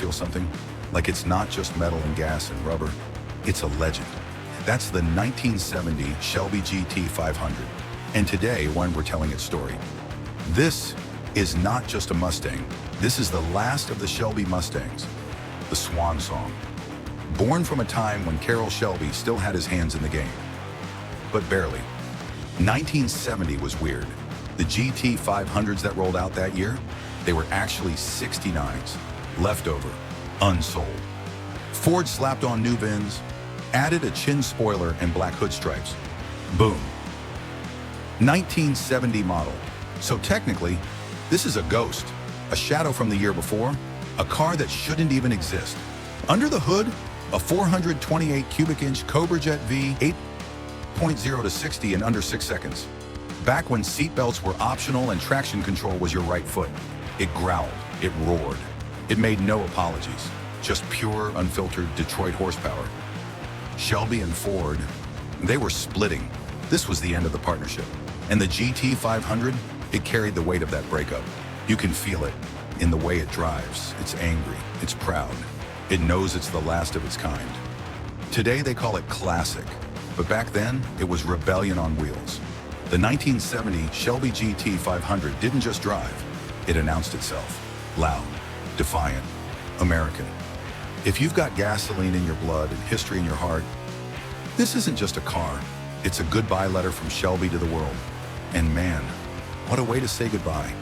feel something? Like it's not just metal and gas and rubber, it's a legend. That's the 1970 Shelby GT500. And today, when we're telling its story, this is not just a Mustang. This is the last of the Shelby Mustangs, the swan song. Born from a time when Carroll Shelby still had his hands in the game. But barely. 1970 was weird. The GT500s that rolled out that year, they were actually 69s, leftover, unsold. Ford slapped on new bins, added a chin spoiler and black hood stripes. Boom. 1970 model. So technically, this is a ghost, a shadow from the year before, a car that shouldn't even exist. Under the hood, a 428 cubic inch Cobra Jet V 8.0 to 60 in under 6 seconds. Back when seatbelts were optional and traction control was your right foot. It growled, it roared. It made no apologies, just pure, unfiltered Detroit horsepower. Shelby and Ford, they were splitting. This was the end of the partnership. And the GT500, it carried the weight of that breakup. You can feel it in the way it drives. It's angry, it's proud. It knows it's the last of its kind. Today they call it classic, but back then it was rebellion on wheels. The 1970 Shelby GT500 didn't just drive, it announced itself. Loud, defiant, American. If you've got gasoline in your blood and history in your heart, this isn't just a car, it's a goodbye letter from Shelby to the world. And man, what a way to say goodbye.